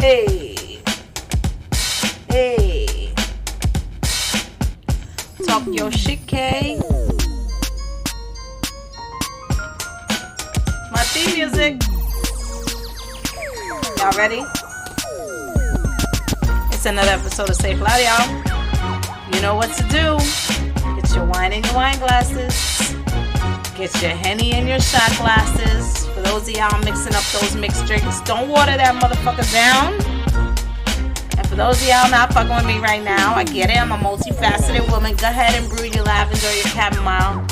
Hey. Hey. Talk your shit, K. My theme music. Y'all ready? It's another episode of Safe Loud, y'all. You know what to do. Get your wine in your wine glasses. Get your Henny in your shot glasses. For those of y'all mixing up those mixed drinks, don't water that motherfucker down. And for those of y'all not fucking with me right now, I get it. I'm a multifaceted woman. Go ahead and brew your lavender or your chamomile.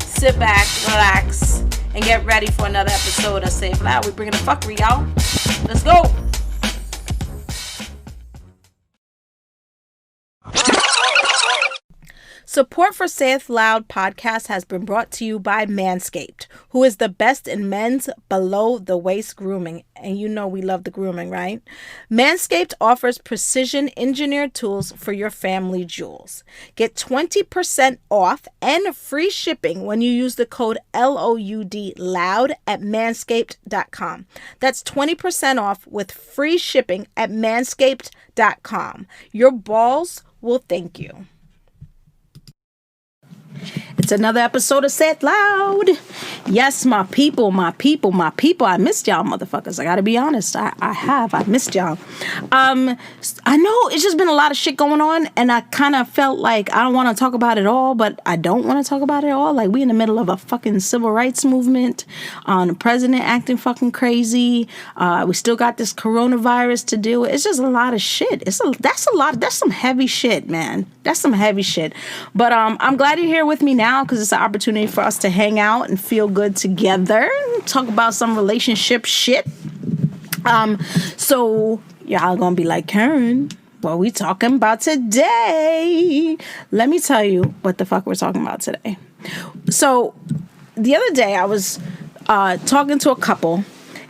Sit back, relax, and get ready for another episode of Safe Loud. We're bringing the fuckery, y'all. Let's go. Support for Safe Loud podcast has been brought to you by Manscaped, who is the best in men's below-the-waist grooming. And you know we love the grooming, right? Manscaped offers precision-engineered tools for your family jewels. Get 20% off and free shipping when you use the code LOUD at manscaped.com. That's 20% off with free shipping at manscaped.com. Your balls will thank you. It's another episode of Say It Loud. Yes, my people. I missed y'all motherfuckers. I gotta be honest. I missed y'all. I know it's just been a lot of shit going on, and I kind of felt like I don't want to talk about it all, but I don't want to talk about it all. Like, we in the middle of a fucking civil rights movement, the president acting fucking crazy. We still got this coronavirus to deal with. It's just a lot of shit. That's some heavy shit, man. That's some heavy shit. But I'm glad you're here with me now, because it's an opportunity for us to hang out and feel good together, talk about some relationship shit. So y'all gonna be like, Karen, what we talking about today? Let me tell you what the fuck we're talking about today. So the other day I was talking to a couple,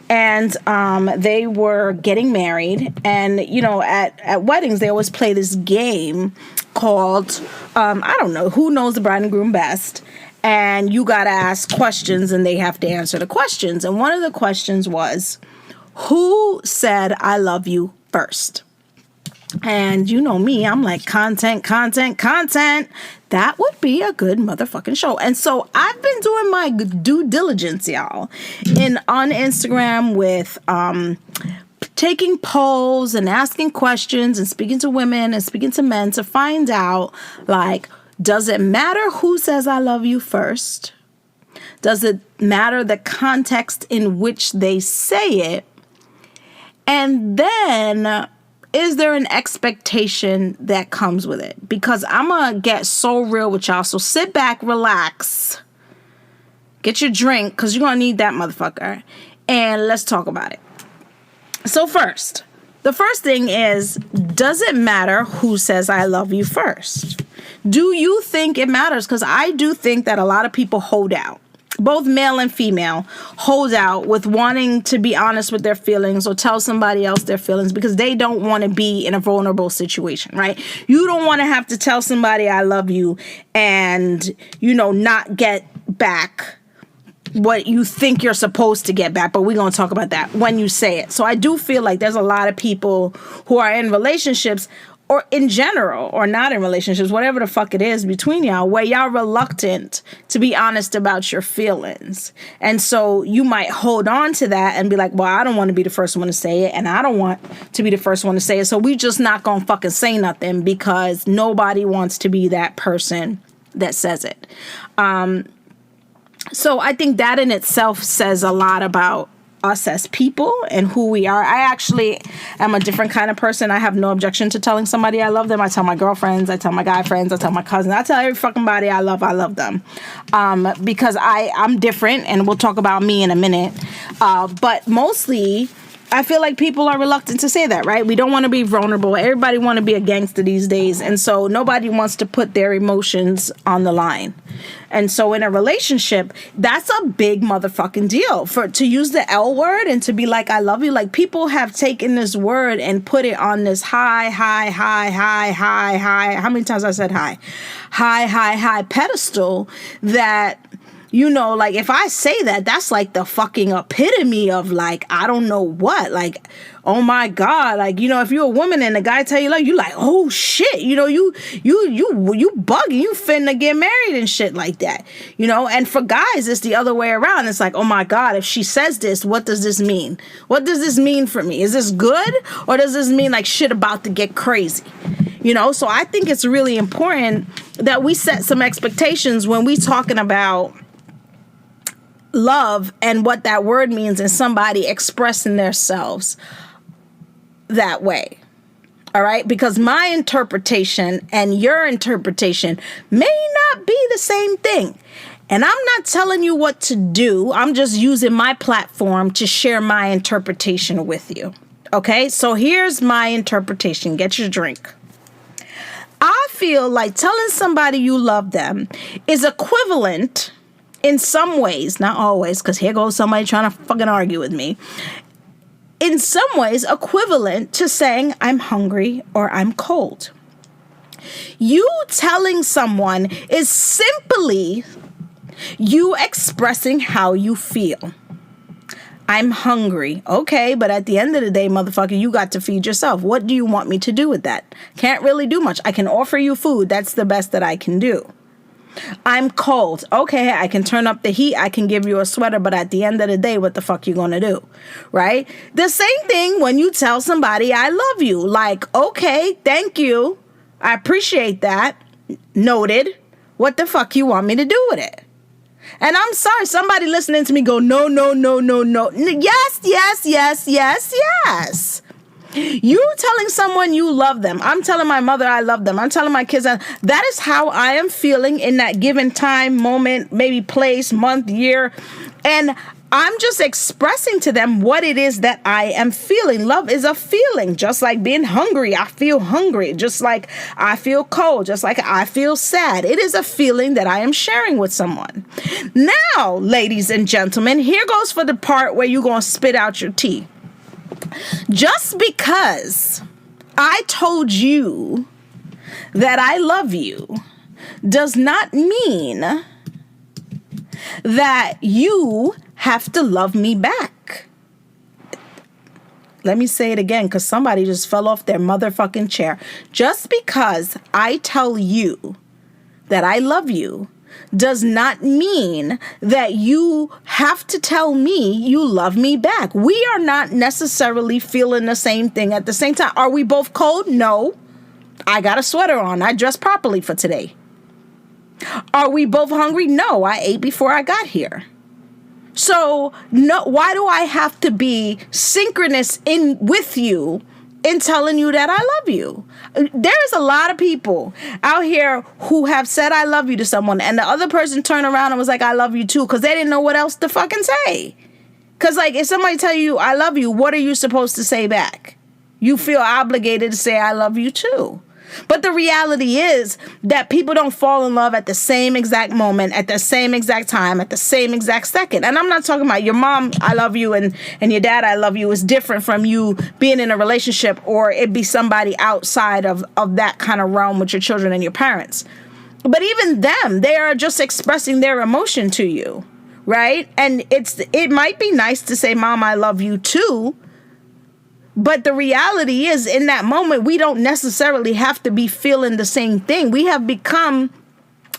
and they were getting married, and you know, at weddings they always play this game called I don't know, who knows the bride and groom best, and you gotta ask questions and they have to answer the questions. And one of the questions was, who said I love you first? And you know me, I'm like, content. That would be a good motherfucking show. And so I've been doing my due diligence, y'all, on Instagram with taking polls and asking questions and speaking to women and speaking to men to find out, like, does it matter who says I love you first? Does it matter the context in which they say it? And then, is there an expectation that comes with it? Because I'm going to get so real with y'all. So sit back, relax, get your drink, because you're going to need that motherfucker. And let's talk about it. So the first thing is, does it matter who says I love you first? Do you think it matters? Because I do think that a lot of people hold out. Both male and female hold out with wanting to be honest with their feelings or tell somebody else their feelings because they don't want to be in a vulnerable situation, right? You don't want to have to tell somebody I love you and, you know, not get back what you think you're supposed to get back, but we're going to talk about that when you say it. So I do feel like there's a lot of people who are in relationships or in general, or not in relationships, whatever the fuck it is between y'all, where y'all reluctant to be honest about your feelings. And so you might hold on to that and be like, well, I don't want to be the first one to say it, and I don't want to be the first one to say it, so we just not gonna fucking say nothing because nobody wants to be that person that says it. So I think that in itself says a lot about us as people and who we are. I actually am a different kind of person. I have no objection to telling somebody I love them. I tell my girlfriends, I tell my guy friends, I tell my cousins, I tell every fucking body I love them. Because I'm different, and we'll talk about me in a minute. But mostly, I feel like people are reluctant to say that, right? We don't want to be vulnerable. Everybody want to be a gangster these days. And so nobody wants to put their emotions on the line. And so in a relationship, that's a big motherfucking deal. To use the L word and to be like, I love you. Like, people have taken this word and put it on this high. How many times I said high pedestal that You know, like, if I say that, that's like the fucking epitome of, like, I don't know what. Like, oh my God. Like, you know, if you're a woman and a guy tell you, like, you like, oh shit, you know, you bugging, you finna get married and shit like that. You know, and for guys, it's the other way around. It's like, oh my God, if she says this, what does this mean? What does this mean for me? Is this good? Or does this mean like shit about to get crazy? You know, so I think it's really important that we set some expectations when we talking about love and what that word means in somebody expressing themselves that way. All right? Because my interpretation and your interpretation may not be the same thing. And I'm not telling you what to do. I'm just using my platform to share my interpretation with you. Okay? So here's my interpretation. Get your drink. I feel like telling somebody you love them is equivalent in some ways, not always, because here goes somebody trying to fucking argue with me. In some ways, equivalent to saying I'm hungry or I'm cold. You telling someone is simply you expressing how you feel. I'm hungry. Okay, but at the end of the day, motherfucker, you got to feed yourself. What do you want me to do with that? Can't really do much. I can offer you food. That's the best that I can do. I'm cold. Okay, I can turn up the heat. I can give you a sweater, but at the end of the day, what the fuck you gonna do? Right? The same thing when you tell somebody I love you. Like, okay, thank you. I appreciate that. Noted. What the fuck you want me to do with it? And I'm sorry, somebody listening to me go, no. Yes. You telling someone you love them. I'm telling my mother I love them. I'm telling my kids that is how I am feeling in that given time, moment, maybe place, month, year. And I'm just expressing to them what it is that I am feeling. Love is a feeling, just like being hungry. I feel hungry, just like I feel cold, just like I feel sad. It is a feeling that I am sharing with someone. Now, ladies and gentlemen, here goes for the part where you're going to spit out your tea. Just because I told you that I love you does not mean that you have to love me back. Let me say it again, because somebody just fell off their motherfucking chair. Just because I tell you that I love you does not mean that you have to tell me you love me back. We are not necessarily feeling the same thing at the same time. Are we both cold? No. I got a sweater on. I dressed properly for today. Are we both hungry? No. I ate before I got here. So, no, why do I have to be synchronous in with you in telling you that I love you? There's a lot of people out here who have said I love you to someone, and the other person turned around and was like, I love you too, because they didn't know what else to fucking say. Because, like, if somebody tell you I love you, what are you supposed to say back? You feel obligated to say I love you too. But the reality is that people don't fall in love at the same exact moment, at the same exact time, at the same exact second. And I'm not talking about your mom, I love you, and your dad, I love you, is different from you being in a relationship, or it be somebody outside of that kind of realm with your children and your parents. But even them, they are just expressing their emotion to you, right? And it might be nice to say, Mom, I love you too. But the reality is, in that moment, we don't necessarily have to be feeling the same thing. We have become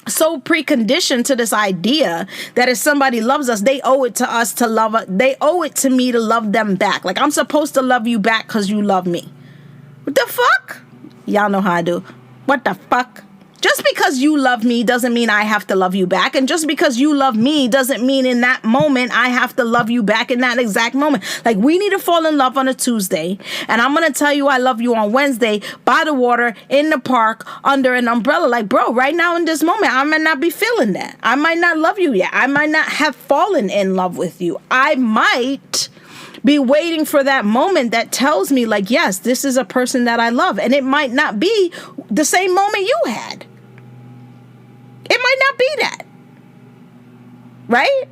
so preconditioned to this idea that if somebody loves us, they owe it to us to love us. They owe it to me to love them back. Like, I'm supposed to love you back because you love me. What the fuck? Y'all know how I do. What the fuck? Just because you love me doesn't mean I have to love you back. And just because you love me doesn't mean in that moment I have to love you back in that exact moment. Like, we need to fall in love on a Tuesday. And I'm going to tell you I love you on Wednesday by the water, in the park, under an umbrella. Like, bro, right now in this moment, I might not be feeling that. I might not love you yet. I might not have fallen in love with you. I might be waiting for that moment that tells me, like, yes, this is a person that I love. And it might not be the same moment you had. It might not be that. Right?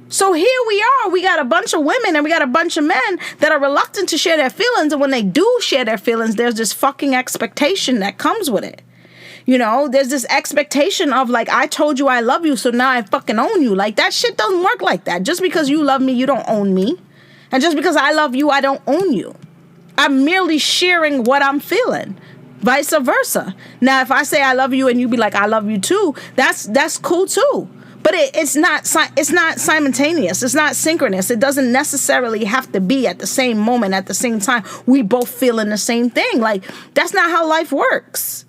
So here we are. We got a bunch of women and we got a bunch of men that are reluctant to share their feelings. And when they do share their feelings, there's this fucking expectation that comes with it. You know, there's this expectation of like, I told you I love you, so now I fucking own you. Like, that shit doesn't work like that. Just because you love me, you don't own me. And just because I love you, I don't own you. I'm merely sharing what I'm feeling. Vice versa. Now, if I say I love you and you be like, I love you too, that's cool too. But it's not simultaneous. It's not synchronous. It doesn't necessarily have to be at the same moment, at the same time. We both feeling the same thing. Like, that's not how life works.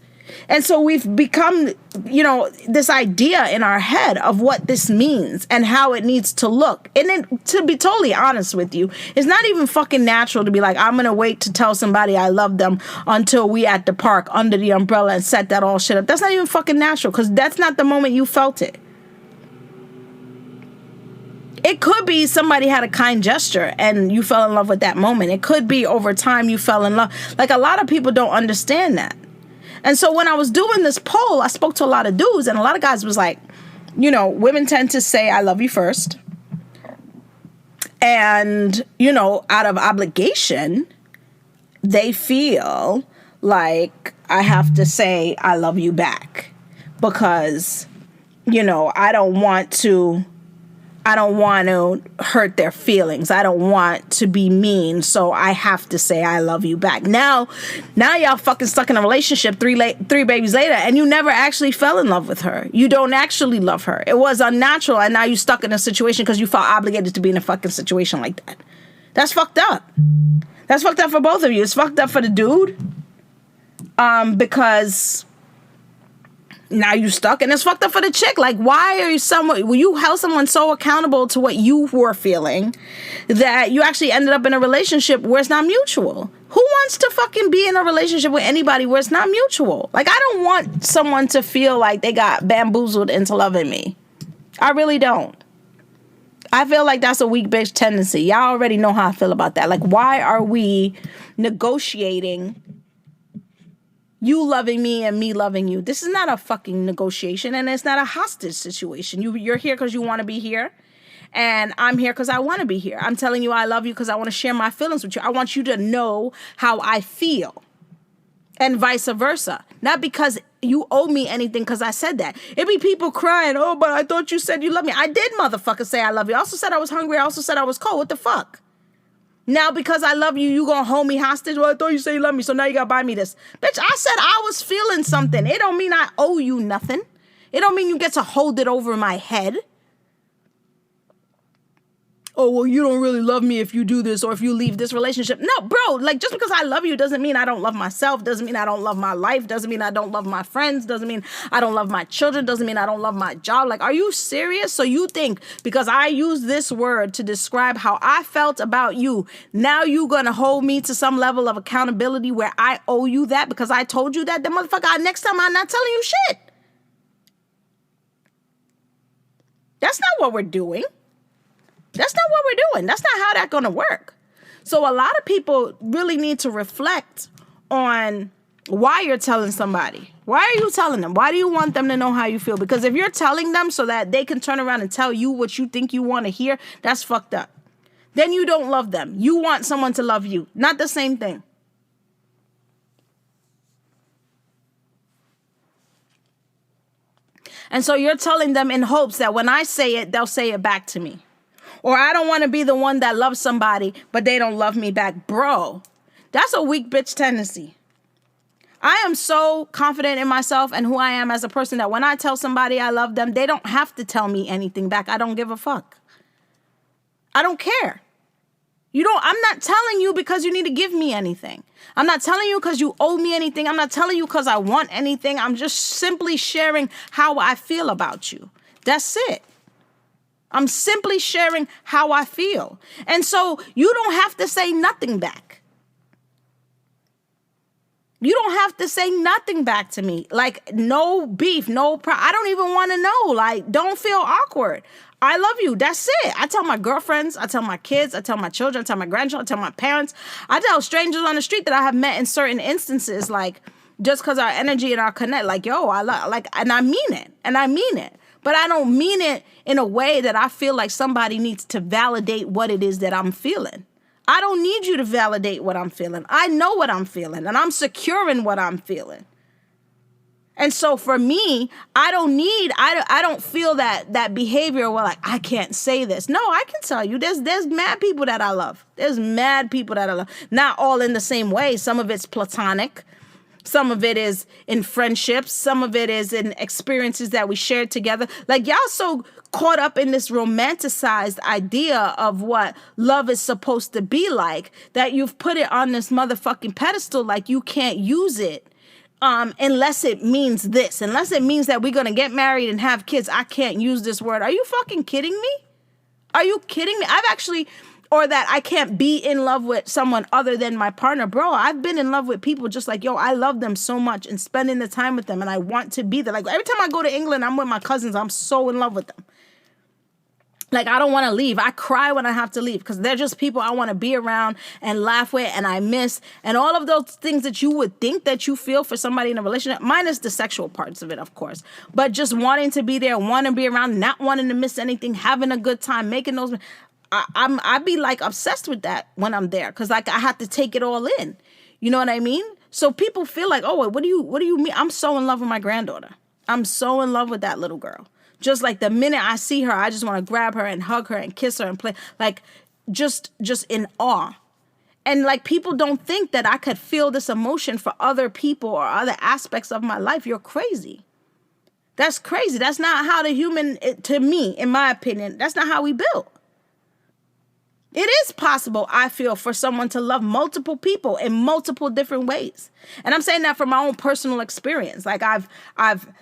And so we've become, you know, this idea in our head of what this means and how it needs to look. And then, to be totally honest with you, it's not even fucking natural to be like, I'm going to wait to tell somebody I love them until we at the park under the umbrella and set that all shit up. That's not even fucking natural, because that's not the moment you felt it. It could be somebody had a kind gesture and you fell in love with that moment. It could be over time you fell in love. Like, a lot of people don't understand that. And so when I was doing this poll, I spoke to a lot of dudes, and a lot of guys was like, you know, women tend to say, I love you first. And, you know, out of obligation, they feel like I have to say, I love you back, because, you know, I don't want to hurt their feelings. I don't want to be mean, so I have to say I love you back. Now y'all fucking stuck in a relationship three babies later, and you never actually fell in love with her. You don't actually love her. It was unnatural, and now you stuck in a situation because you felt obligated to be in a fucking situation like that. That's fucked up. That's fucked up for both of you. It's fucked up for the dude, because now you stuck, and it's fucked up for the chick. Like, why are you held someone so accountable to what you were feeling that you actually ended up in a relationship where it's not mutual? Who wants to fucking be in a relationship with anybody where it's not mutual? Like, I don't want someone to feel like they got bamboozled into loving me. I really don't. I feel like that's a weak bitch tendency. Y'all already know how I feel about that. Like, why are we negotiating you loving me and me loving you? This is not a fucking negotiation, and it's not a hostage situation. You're here because you want to be here, and I'm here because I want to be here. I'm telling you I love you because I want to share my feelings with you. I want you to know how I feel, and vice versa. Not because you owe me anything because I said that. It be people crying, oh, but I thought you said you love me. I did, motherfucker, say I love you. I also said I was hungry. I also said I was cold. What the fuck? Now, because I love you, you gonna hold me hostage? Well, I thought you said you love me, so now you gotta buy me this. Bitch, I said I was feeling something. It don't mean I owe you nothing. It don't mean you get to hold it over my head. Oh, well, you don't really love me if you do this or if you leave this relationship. No, bro, like, just because I love you doesn't mean I don't love myself, doesn't mean I don't love my life, doesn't mean I don't love my friends, doesn't mean I don't love my children, doesn't mean I don't love my job. Like, are you serious? So you think because I use this word to describe how I felt about you, now you gonna hold me to some level of accountability where I owe you that because I told you that? Then motherfucker, next time I'm not telling you shit. That's not what we're doing. That's not what we're doing. That's not how that's going to work. So a lot of people really need to reflect on why you're telling somebody. Why are you telling them? Why do you want them to know how you feel? Because if you're telling them so that they can turn around and tell you what you think you want to hear, that's fucked up. Then you don't love them. You want someone to love you. Not the same thing. And so you're telling them in hopes that when I say it, they'll say it back to me. Or I don't want to be the one that loves somebody, but they don't love me back. Bro, that's a weak bitch tendency. I am so confident in myself and who I am as a person that when I tell somebody I love them, they don't have to tell me anything back. I don't give a fuck. I don't care. I'm not telling you because you need to give me anything. I'm not telling you because you owe me anything. I'm not telling you because I want anything. I'm just simply sharing how I feel about you. That's it. I'm simply sharing how I feel. And so you don't have to say nothing back. You don't have to say nothing back to me. Like, no beef, I don't even want to know. Like, don't feel awkward. I love you. That's it. I tell my girlfriends, I ttell my kids, I tell my children, I tell my grandchildren, I tell my parents. I tell strangers on the street that I have met in certain instances, like, just because our energy and our connect, like, yo, and I mean it. And I mean it. But I don't mean it in a way that I feel like somebody needs to validate what it is that I'm feeling. I don't need you to validate what I'm feeling. I know what I'm feeling, and I'm secure in what I'm feeling. And so for me, I don't feel that behavior where like, I can't say this. No, I can tell you there's mad people that I love. There's mad people that I love. Not all in the same way. Some of it's platonic. Some of it is in friendships. Some of it is in experiences that we shared together. Like y'all so caught up in this romanticized idea of what love is supposed to be like that you've put it on this motherfucking pedestal like you can't use it. Unless it means this, unless it means that we're going to get married and have kids, I can't use this word. Are you fucking kidding me? Are you kidding me? Or that I can't be in love with someone other than my partner. Bro, I've been in love with people just like, yo, I love them so much and spending the time with them and I want to be there. Like every time I go to England, I'm with my cousins. I'm so in love with them. Like, I don't want to leave. I cry when I have to leave because they're just people I want to be around and laugh with and I miss. And all of those things that you would think that you feel for somebody in a relationship, minus the sexual parts of it, of course. But just wanting to be there, wanting to be around, not wanting to miss anything, having a good time, making those... I'd be like obsessed with that when I'm there because like I have to take it all in. You know what I mean? So people feel like, oh, what do you mean? I'm so in love with my granddaughter. I'm so in love with that little girl. Just like the minute I see her, I just want to grab her and hug her and kiss her and play like just in awe. And like people don't think that I could feel this emotion for other people or other aspects of my life. You're crazy. That's crazy. That's not how the human, to me, in my opinion, that's not how we built. It is possible, I feel, for someone to love multiple people in multiple different ways. And I'm saying that from my own personal experience. Like I've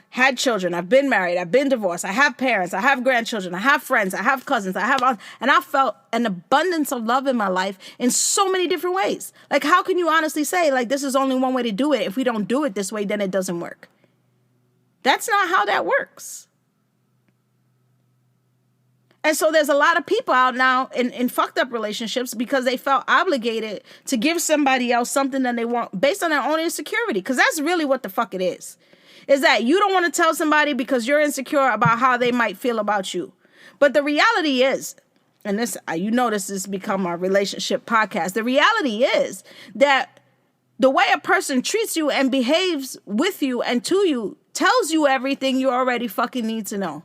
had children, I've been married, I've been divorced, I have parents, I have grandchildren, I have friends, I have cousins, and I felt an abundance of love in my life in so many different ways. Like how can you honestly say like this is only one way to do it? If we don't do it this way, then it doesn't work. That's not how that works. And so there's a lot of people out now in fucked up relationships because they felt obligated to give somebody else something that they want based on their own insecurity. Because that's really what the fuck it is that you don't want to tell somebody because you're insecure about how they might feel about you. But the reality is, and this, this has become our relationship podcast. The reality is that the way a person treats you and behaves with you and to you tells you everything you already fucking need to know.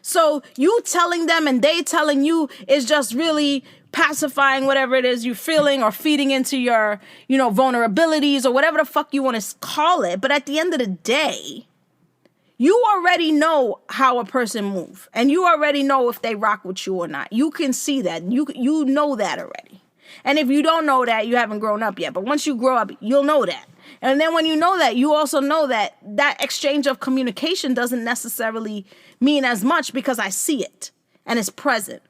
So you telling them and they telling you is just really pacifying whatever it is you're feeling or feeding into your, vulnerabilities or whatever the fuck you want to call it. But at the end of the day, you already know how a person moves and you already know if they rock with you or not. You can see that. You know that already. And if you don't know that, you haven't grown up yet. But once you grow up, you'll know that. And then when you know that, you also know that that exchange of communication doesn't necessarily mean as much because I see it and it's present.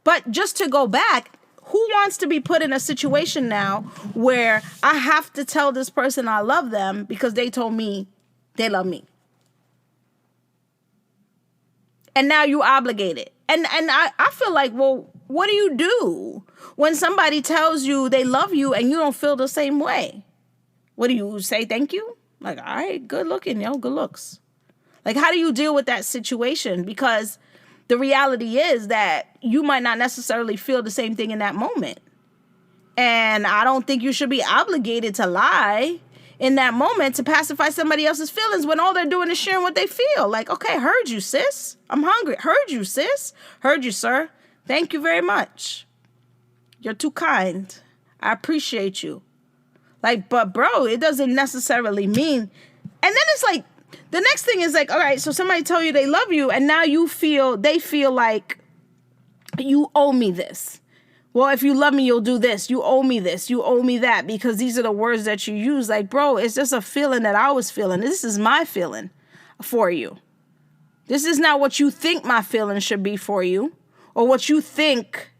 But just to go back, who wants to be put in a situation now where I have to tell this person I love them because they told me they love me? And now you obligated. And I feel like, well, what do you do when somebody tells you they love you and you don't feel the same way? What do you say? Thank you? Like, all right, good looking, good looks. Like, how do you deal with that situation? Because the reality is that you might not necessarily feel the same thing in that moment. And I don't think you should be obligated to lie in that moment to pacify somebody else's feelings when all they're doing is sharing what they feel. Like, okay, heard you, sis. I'm hungry. Heard you, sis. Heard you, sir. Thank you very much. You're too kind. I appreciate you. Like, but bro, it doesn't necessarily mean. And then it's like, the next thing is like, all right, so somebody tell you they love you and now they feel like you owe me this. Well, if you love me, you'll do this. You owe me this. You owe me that because these are the words that you use. Like, bro, it's just a feeling that I was feeling. This is my feeling for you. This is not what you think my feeling should be for you or what you think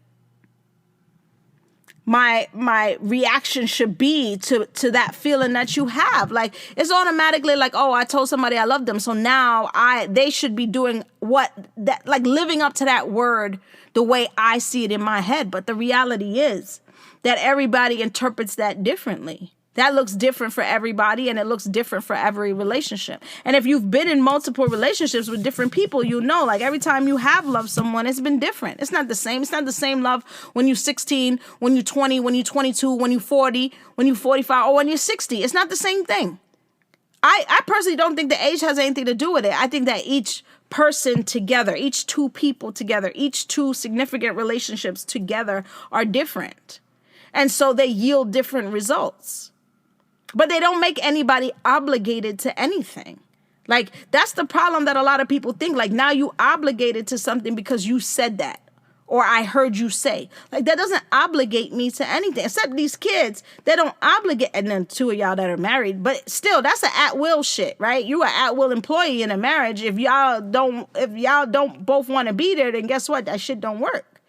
my reaction should be to that feeling that you have. Like, it's automatically like, oh, I told somebody I love them, so now they should be doing living up to that word the way I see it in my head. But the reality is that everybody interprets that differently. That looks different for everybody, and it looks different for every relationship. And if you've been in multiple relationships with different people, you know, like every time you have loved someone, it's been different. It's not the same. It's not the same love when you're 16, when you're 20, when you're 22, when you're 40, when you're 45, or when you're 60. It's not the same thing. I personally don't think the age has anything to do with it. I think that each person together, each two people together, each two significant relationships together are different. And so they yield different results. But they don't make anybody obligated to anything. Like, that's the problem that a lot of people think. Like, now you obligated to something because you said that. Or I heard you say. Like, that doesn't obligate me to anything. Except these kids, they don't obligate. And then two of y'all that are married. But still, that's an at-will shit, right? You are an at-will employee in a marriage. If y'all don't both want to be there, then guess what? That shit don't work.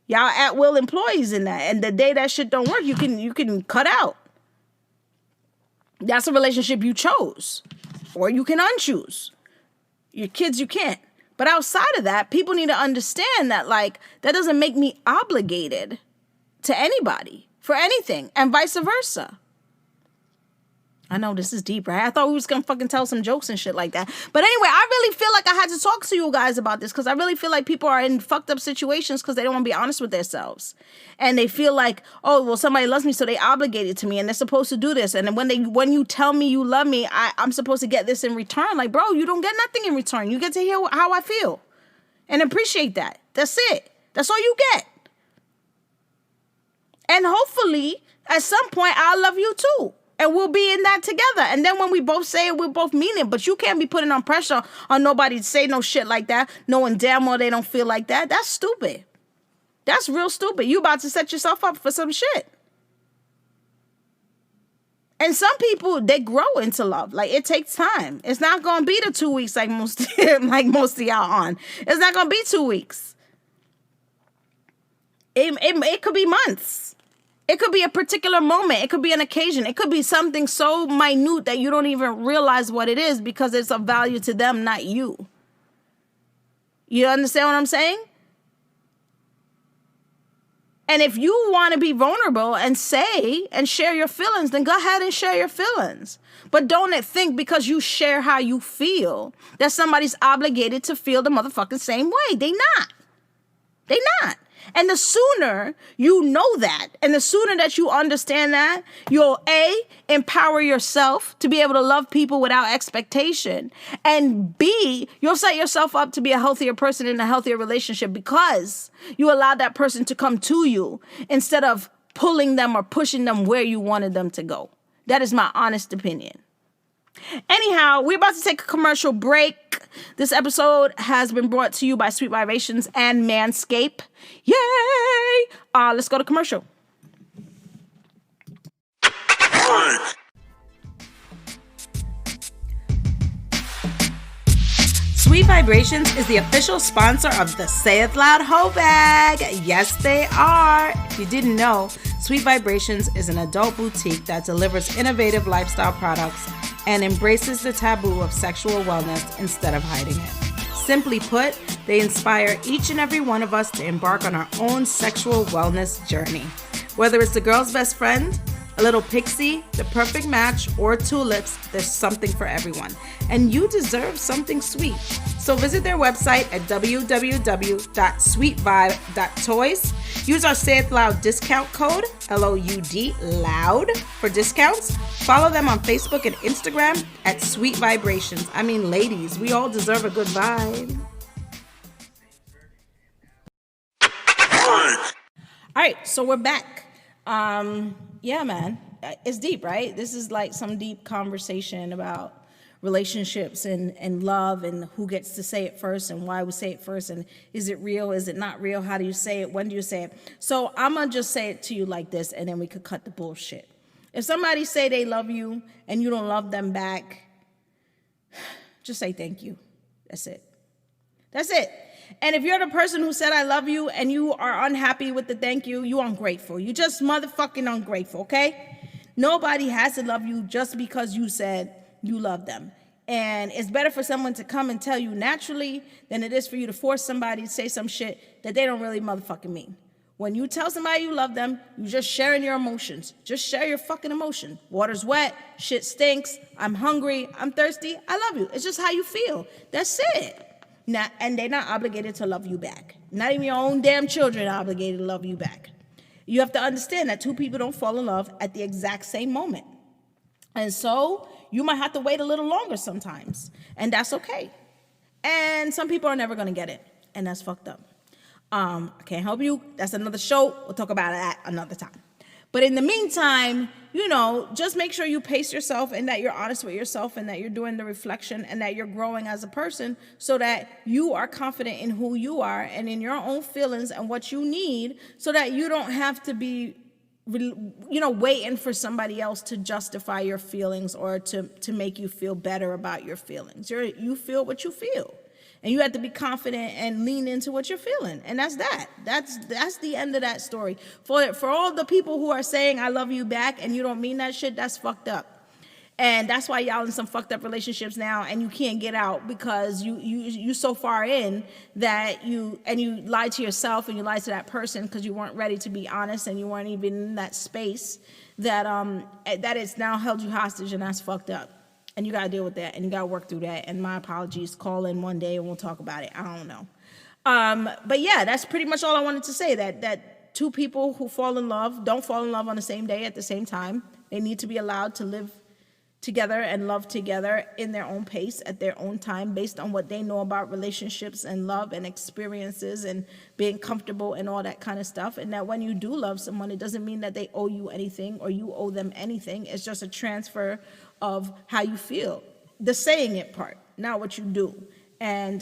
Y'all at-will employees in that. And the day that shit don't work, you can cut out. That's a relationship you chose, or you can unchoose. Your kids, you can't. But outside of that, people need to understand that, like, that doesn't make me obligated to anybody for anything, and vice versa. I know this is deep, right? I thought we was going to fucking tell some jokes and shit like that. But anyway, I really feel like I had to talk to you guys about this because I really feel like people are in fucked up situations because they don't want to be honest with themselves. And they feel like, oh, well, somebody loves me, so they obligated to me and they're supposed to do this. And then when you tell me you love me, I'm supposed to get this in return. Like, bro, you don't get nothing in return. You get to hear how I feel and appreciate that. That's it. That's all you get. And hopefully, at some point, I'll love you too. And we'll be in that together. And then when we both say it, we'll both mean it. But you can't be putting on pressure on nobody to say no shit like that, knowing damn well they don't feel like that. That's stupid. That's real stupid. You about to set yourself up for some shit. And some people, they grow into love. Like, it takes time. It's not going to be the 2 weeks like most of y'all on. It's not going to be 2 weeks. It could be months. It could be a particular moment. It could be an occasion. It could be something so minute that you don't even realize what it is because it's of value to them, not you. You understand what I'm saying? And if you want to be vulnerable and say and share your feelings, then go ahead and share your feelings. But don't think because you share how you feel that somebody's obligated to feel the motherfucking same way. They not. They not. And the sooner you know that, and the sooner that you understand that, you'll A, empower yourself to be able to love people without expectation. And B, you'll set yourself up to be a healthier person in a healthier relationship because you allowed that person to come to you instead of pulling them or pushing them where you wanted them to go. That is my honest opinion. Anyhow, we're about to take a commercial break. This episode has been brought to you by Sweet Vibrations and Manscaped. Yay! Let's go to commercial. Sweet Vibrations is the official sponsor of the Say It Loud Ho Bag. Yes, they are. If you didn't know, Sweet Vibrations is an adult boutique that delivers innovative lifestyle products and embraces the taboo of sexual wellness instead of hiding it. Simply put, they inspire each and every one of us to embark on our own sexual wellness journey. Whether it's the girl's best friend, a little pixie, the perfect match, or tulips, there's something for everyone. And you deserve something sweet. So visit their website at www.sweetvibe.toys. Use our Say It Loud discount code, LOUD, LOUD, for discounts. Follow them on Facebook and Instagram at Sweet Vibrations. I mean, ladies, we all deserve a good vibe. All right, so we're back. Yeah, man, it's deep, right? This is like some deep conversation about relationships and love and who gets to say it first and why we say it first and is it real, is it not real, how do you say it, when do you say it? So I'm gonna just say it to you like this and then we could cut the bullshit. If somebody say they love you and you don't love them back, just say thank you. That's it. That's it. And if you're the person who said I love you and you are unhappy with the thank you, you ungrateful. You just motherfucking ungrateful, okay? Nobody has to love you just because you said you love them. And it's better for someone to come and tell you naturally than it is for you to force somebody to say some shit that they don't really motherfucking mean. When you tell somebody you love them, you just sharing your emotions. Just share your fucking emotion. Water's wet, shit stinks, I'm hungry, I'm thirsty, I love you. It's just how you feel. That's it. Now, and they're not obligated to love you back. Not even your own damn children are obligated to love you back. You have to understand that two people don't fall in love at the exact same moment. And so you might have to wait a little longer sometimes. And that's okay. And some people are never going to get it. And that's fucked up. I can't help you. That's another show. We'll talk about that another time. But in the meantime, just make sure you pace yourself and that you're honest with yourself and that you're doing the reflection and that you're growing as a person so that you are confident in who you are and in your own feelings and what you need so that you don't have to be, waiting for somebody else to justify your feelings or to make you feel better about your feelings. You feel what you feel. And you have to be confident and lean into what you're feeling. And that's that. That's the end of that story. For all the people who are saying, I love you back, and you don't mean that shit, that's fucked up. And that's why y'all in some fucked up relationships now, and you can't get out because you so far in that you lied to yourself and you lied to that person because you weren't ready to be honest and you weren't even in that space that it's now held you hostage, and that's fucked up. And you got to deal with that, and you got to work through that. And my apologies. Call in one day, and we'll talk about it. I don't know. But yeah, that's pretty much all I wanted to say, that two people who fall in love don't fall in love on the same day at the same time. They need to be allowed to live together and love together in their own pace at their own time based on what they know about relationships and love and experiences and being comfortable and all that kind of stuff. And that when you do love someone, it doesn't mean that they owe you anything or you owe them anything. It's just a transfer of how you feel, the saying it part, not what you do. And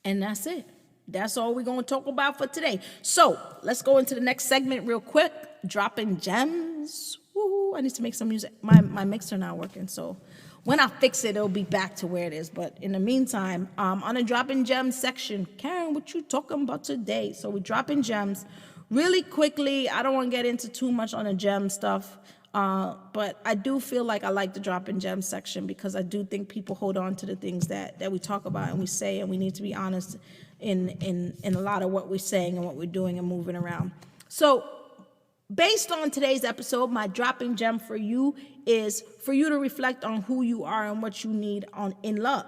that's it. That's all we're going to talk about for today. So let's go into the next segment real quick. Dropping gems. Woo, I need to make some music. My mixer not working, so when I fix it, it'll be back to where it is. But in the meantime, on the dropping gems section, Karen, what you talking about today? So we're dropping gems really quickly. I don't want to get into too much on the gem stuff. But I do feel like I like the drop in gems section because I do think people hold on to the things that we talk about and we say, and we need to be honest in a lot of what we're saying and what we're doing and moving around. So based on today's episode, my dropping gem for you is for you to reflect on who you are and what you need in love.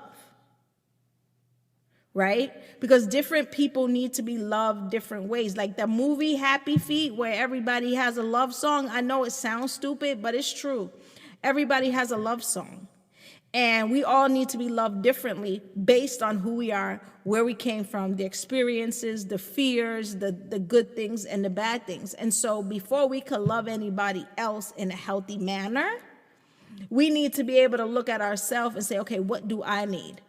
Right? Because different people need to be loved different ways. Like the movie Happy Feet, where everybody has a love song. I know it sounds stupid, but it's true. Everybody has a love song. And we all need to be loved differently based on who we are, where we came from, the experiences, the fears, the good things and the bad things. And so before we could love anybody else in a healthy manner, we need to be able to look at ourselves and say, okay, what do I need?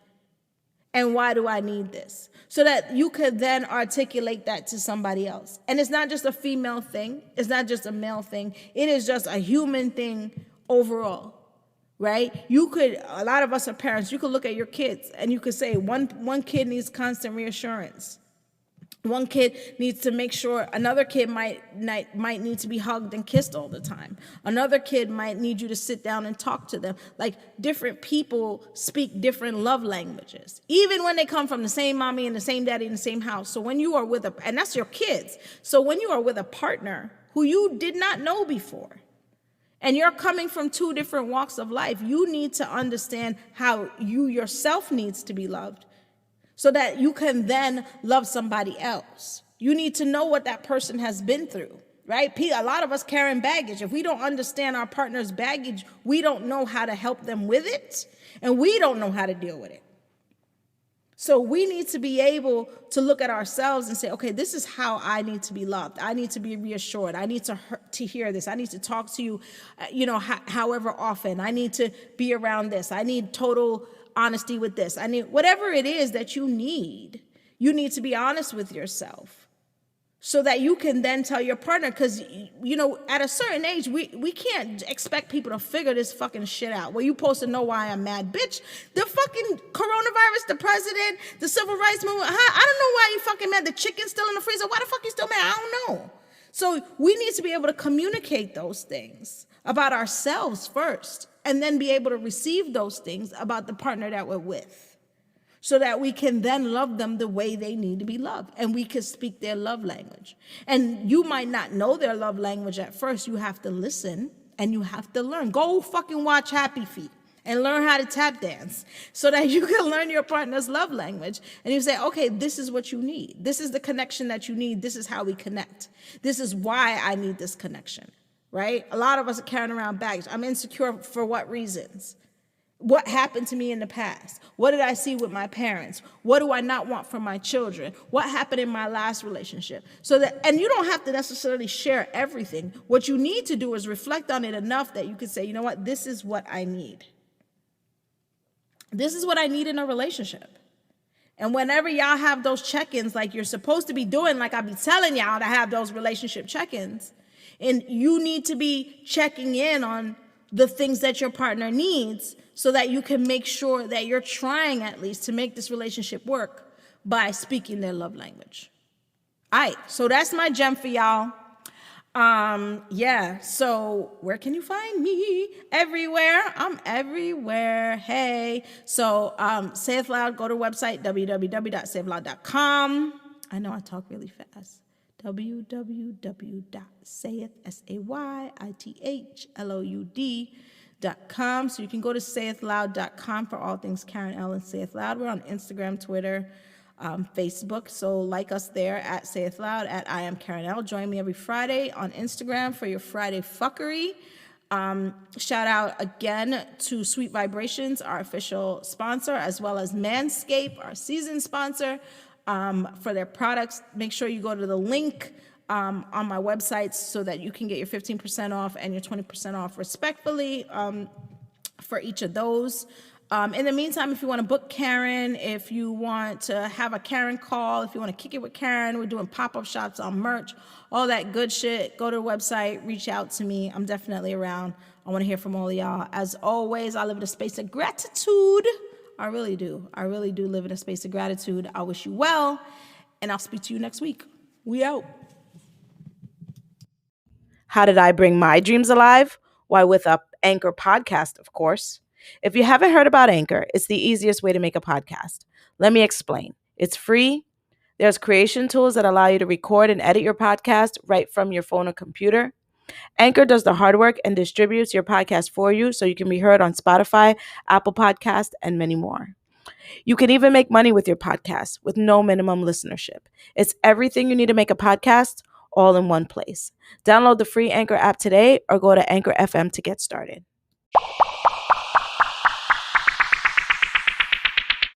And why do I need this? So that you could then articulate that to somebody else. And it's not just a female thing. It's not just a male thing. It is just a human thing overall, right? A lot of us are parents. You could look at your kids and you could say one kid needs constant reassurance. One kid needs to make sure another kid might need to be hugged and kissed all the time. Another kid might need you to sit down and talk to them. Like different people speak different love languages, even when they come from the same mommy and the same daddy in the same house. So when you are and that's your kids. So when you are with a partner who you did not know before, and you're coming from two different walks of life, you need to understand how you yourself needs to be loved, so that you can then love somebody else. You need to know what that person has been through, right? A lot of us carrying baggage. If we don't understand our partner's baggage, we don't know how to help them with it, and we don't know how to deal with it. So we need to be able to look at ourselves and say, okay, this is how I need to be loved. I need to be reassured. I need to hear this. I need to talk to you, however often. I need to be around this. I need total honesty with this. I need whatever it is that you need to be honest with yourself so that you can then tell your partner, because, at a certain age, we can't expect people to figure this fucking shit out. Well, you supposed to know why I'm mad. Bitch, the fucking coronavirus, the president, the civil rights movement, I don't know why you fucking mad. The chicken's still in the freezer. Why the fuck you still mad? I don't know. So we need to be able to communicate those things about ourselves first, and then be able to receive those things about the partner that we're with. so that we can then love them the way they need to be loved, and we can speak their love language. And you might not know their love language at first. You have to listen and you have to learn. Go fucking watch Happy Feet and learn how to tap dance so that you can learn your partner's love language. And you say, okay, this is what you need. This is the connection that you need. This is how we connect. This is why I need this connection, right? A lot of us are carrying around baggage. I'm insecure for what reasons? What happened to me in the past? What did I see with my parents? What do I not want from my children? What happened in my last relationship? So that, and you don't have to necessarily share everything. What you need to do is reflect on it enough that you can say, you know what, this is what I need. This is what I need in a relationship. And whenever y'all have those check-ins, like you're supposed to be doing, like I be telling y'all to have those relationship check-ins, and you need to be checking in on the things that your partner needs so that you can make sure that you're trying at least to make this relationship work by speaking their love language. All right, so that's my gem for y'all. Yeah, so where can you find me? Everywhere. I'm everywhere. Hey. So Say It Loud, go to the website, www.sayitloud.com. I know I talk really fast. www.sayitloud.com. So you can go to sayitloud.com for all things Karen L and Say It Loud. We're on Instagram, Twitter, Facebook. So like us there at Say It Loud, at I am Karen L. Join me every Friday on Instagram for your Friday fuckery. Shout out again to Sweet Vibrations, our official sponsor, as well as Manscaped, our season sponsor, for their products. Make sure you go to the link on my website so that you can get your 15% off and your 20% off respectfully for each of those. In the meantime, if you want to book Karen, if you want to have a Karen call, if you want to kick it with Karen, we're doing pop-up shops on merch, all that good shit. Go to the website, reach out to me. I'm definitely around. I want to hear from all of y'all. As always, I live in a space of gratitude. I really do. I really do live in a space of gratitude. I wish you well, and I'll speak to you next week. We out. How did I bring my dreams alive? Why, with a Anchor podcast, of course. If you haven't heard about Anchor, it's the easiest way to make a podcast. Let me explain. It's free. There's creation tools that allow you to record and edit your podcast right from your phone or computer. Anchor does the hard work and distributes your podcast for you so you can be heard on Spotify, Apple Podcast, and many more. You can even make money with your podcast with no minimum listenership. It's everything you need to make a podcast all in one place. Download the free Anchor app today or go to Anchor FM to get started.